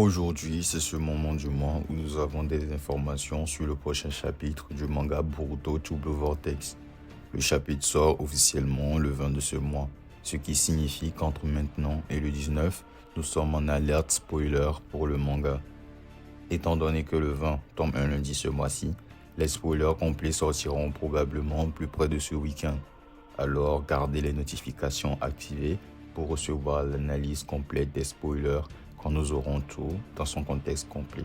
Aujourd'hui, c'est ce moment du mois où nous avons des informations sur le prochain chapitre du manga Boruto to Blue Vortex. Le chapitre sort officiellement le 20 de ce mois, ce qui signifie qu'entre maintenant et le 19, nous sommes en alerte spoiler pour le manga. Étant donné que le 20 tombe un lundi ce mois-ci, les spoilers complets sortiront probablement plus près de ce week-end. Alors gardez les notifications activées pour recevoir l'analyse complète des spoilers quand nous aurons tout dans son contexte complet.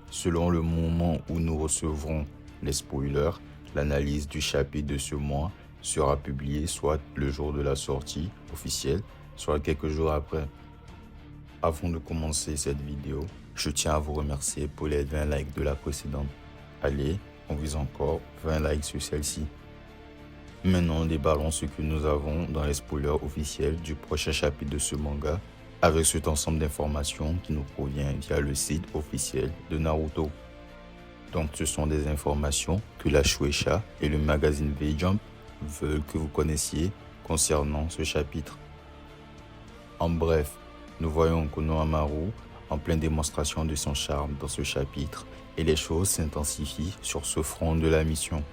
Selon le moment où nous recevrons les spoilers, l'analyse du chapitre de ce mois sera publiée soit le jour de la sortie officielle, soit quelques jours après. Avant de commencer cette vidéo, je tiens à vous remercier pour les 20 likes de la précédente. Allez, on vise encore 20 likes sur celle-ci. Maintenant, déballons ce que nous avons dans les spoilers officiels du prochain chapitre de ce manga, avec cet ensemble d'informations qui nous provient via le site officiel de Naruto. Donc ce sont des informations que la Shueisha et le magazine V-Jump veulent que vous connaissiez concernant ce chapitre. En bref, nous voyons Konohamaru en pleine démonstration de son charme dans ce chapitre et les choses s'intensifient sur ce front de la mission.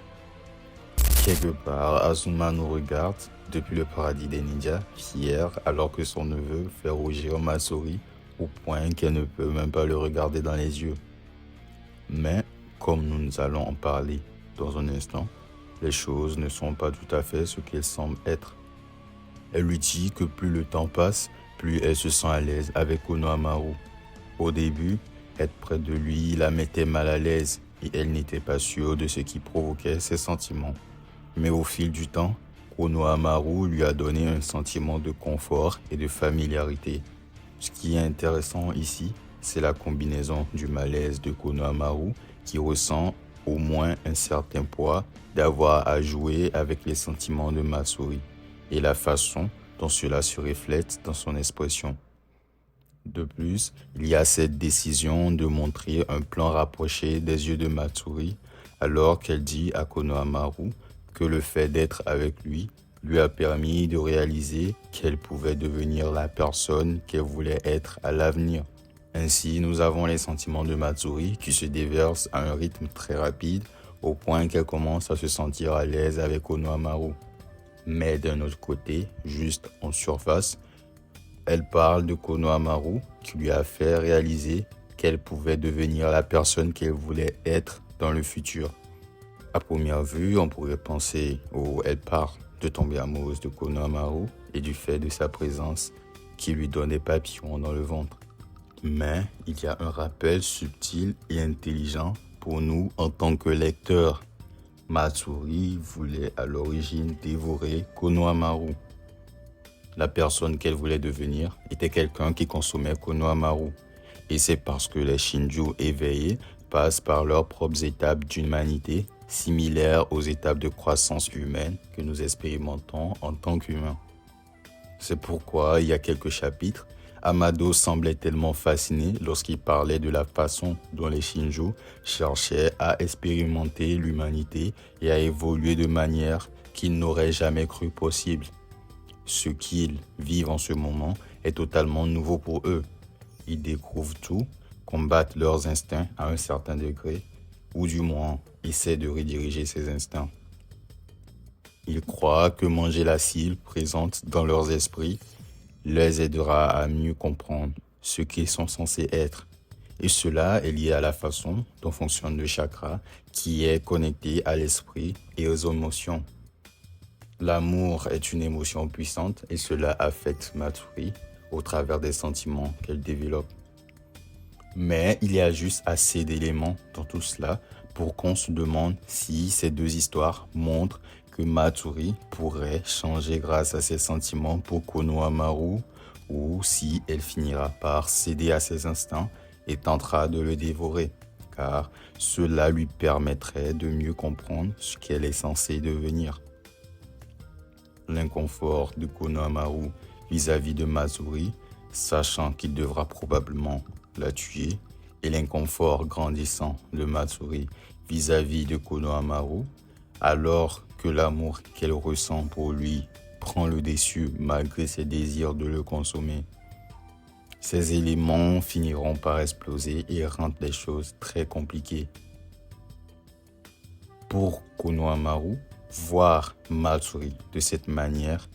Quelque part, Azuma nous regarde depuis le paradis des ninjas, fière, alors que son neveu fait rougir Masori au point qu'elle ne peut même pas le regarder dans les yeux. Mais, comme nous allons en parler dans un instant, les choses ne sont pas tout à fait ce qu'elles semblent être. Elle lui dit que plus le temps passe, plus elle se sent à l'aise avec Konohamaru. Au début, être près de lui la mettait mal à l'aise et elle n'était pas sûre de ce qui provoquait ses sentiments. Mais au fil du temps, Konohamaru lui a donné un sentiment de confort et de familiarité. Ce qui est intéressant ici, c'est la combinaison du malaise de Konohamaru qui ressent au moins un certain poids d'avoir à jouer avec les sentiments de Masori et la façon dont cela se reflète dans son expression. De plus, il y a cette décision de montrer un plan rapproché des yeux de Matsuri alors qu'elle dit à Konohamaru que le fait d'être avec lui a permis de réaliser qu'elle pouvait devenir la personne qu'elle voulait être à l'avenir. Ainsi, nous avons les sentiments de Matsuri qui se déversent à un rythme très rapide au point qu'elle commence à se sentir à l'aise avec Konohamaru. Mais d'un autre côté, juste en surface, elle parle de Konohamaru qui lui a fait réaliser qu'elle pouvait devenir la personne qu'elle voulait être dans le futur. À première vue, on pourrait penser elle parle de tomber amoureuse de Konohamaru et du fait de sa présence qui lui donne des papillons dans le ventre. Mais il y a un rappel subtil et intelligent pour nous en tant que lecteurs. Matsuri voulait à l'origine dévorer Konohamaru. La personne qu'elle voulait devenir était quelqu'un qui consommait Konohamaru. Et c'est parce que les Shinju éveillés passent par leurs propres étapes d'humanité similaires aux étapes de croissance humaine que nous expérimentons en tant qu'humains. C'est pourquoi, il y a quelques chapitres, Amado semblait tellement fasciné lorsqu'il parlait de la façon dont les Shinju cherchaient à expérimenter l'humanité et à évoluer de manière qu'ils n'auraient jamais cru possible. Ce qu'ils vivent en ce moment est totalement nouveau pour eux. Ils découvrent tout, combattent leurs instincts à un certain degré, ou du moins essaient de rediriger ces instincts. Ils croient que manger la cible présente dans leurs esprits les aidera à mieux comprendre ce qu'ils sont censés être. Et cela est lié à la façon dont fonctionne le chakra qui est connecté à l'esprit et aux émotions. L'amour est une émotion puissante et cela affecte Matsuri au travers des sentiments qu'elle développe. Mais il y a juste assez d'éléments dans tout cela pour qu'on se demande si ces deux histoires montrent que Matsuri pourrait changer grâce à ses sentiments pour Konohamaru ou si elle finira par céder à ses instincts et tentera de le dévorer, car cela lui permettrait de mieux comprendre ce qu'elle est censée devenir. L'inconfort de Konohamaru vis-à-vis de Matsuri, sachant qu'il devra probablement la tuer, et l'inconfort grandissant de Matsuri vis-à-vis de Konohamaru, alors que l'amour qu'elle ressent pour lui prend le dessus malgré ses désirs de le consommer. Ces éléments finiront par exploser et rendent les choses très compliquées. Pour Konohamaru, voir Matsuri de cette manière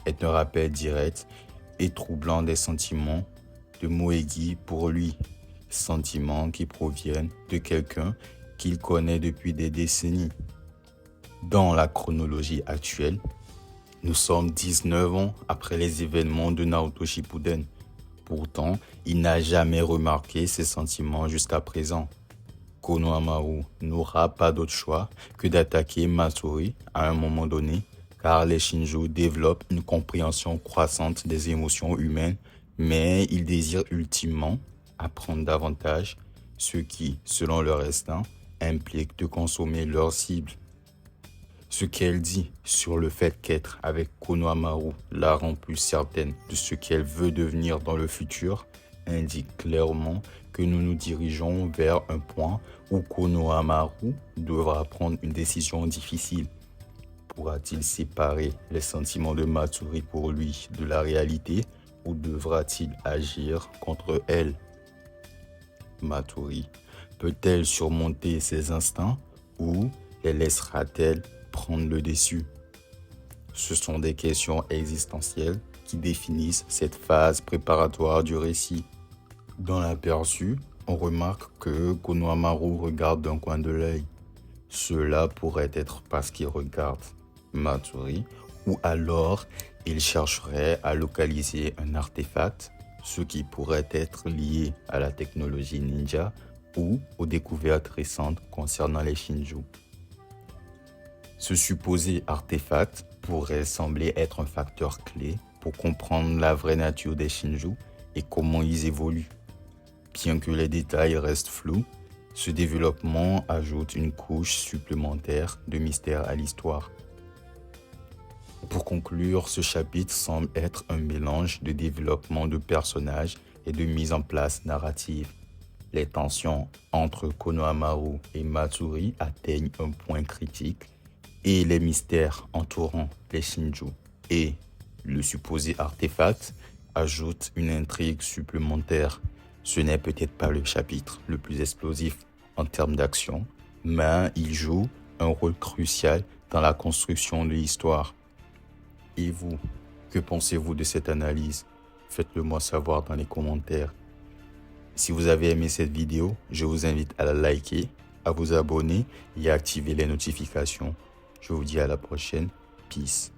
est un rappel direct et troublant des sentiments de Moegi pour lui, sentiments qui proviennent de quelqu'un qu'il connaît depuis des décennies. Dans la chronologie actuelle, nous sommes 19 ans après les événements de Naruto Shippuden. Pourtant, il n'a jamais remarqué ces sentiments jusqu'à présent. Konohamaru n'aura pas d'autre choix que d'attaquer Matsuri à un moment donné, car les Shinjo développent une compréhension croissante des émotions humaines, mais ils désirent ultimement apprendre davantage, ce qui, selon leur instinct, implique de consommer leur cible. Ce qu'elle dit sur le fait qu'être avec Konohamaru la rend plus certaine de ce qu'elle veut devenir dans le futur indique clairement que nous nous dirigeons vers un point où Konohamaru devra prendre une décision difficile. Pourra-t-il séparer les sentiments de Matsuri pour lui de la réalité ou devra-t-il agir contre elle? Matsuri peut-elle surmonter ses instincts ou les laissera-t-elle prendre le dessus? Ce sont des questions existentielles qui définissent cette phase préparatoire du récit. Dans l'aperçu, on remarque que Konohamaru regarde d'un coin de l'œil. Cela pourrait être parce qu'il regarde Matsuri, ou alors il chercherait à localiser un artefact, ce qui pourrait être lié à la technologie ninja ou aux découvertes récentes concernant les Shinjo. Ce supposé artefact pourrait sembler être un facteur clé pour comprendre la vraie nature des Shinjo et comment ils évoluent. Bien que les détails restent flous, ce développement ajoute une couche supplémentaire de mystère à l'histoire. Pour conclure, ce chapitre semble être un mélange de développement de personnages et de mise en place narrative. Les tensions entre Konohamaru et Matsuri atteignent un point critique et les mystères entourant les Shinjo et le supposé artefact ajoutent une intrigue supplémentaire. Ce n'est peut-être pas le chapitre le plus explosif en termes d'action, mais il joue un rôle crucial dans la construction de l'histoire. Et vous, que pensez-vous de cette analyse? Faites-le moi savoir dans les commentaires. Si vous avez aimé cette vidéo, je vous invite à la liker, à vous abonner et à activer les notifications. Je vous dis à la prochaine. Peace.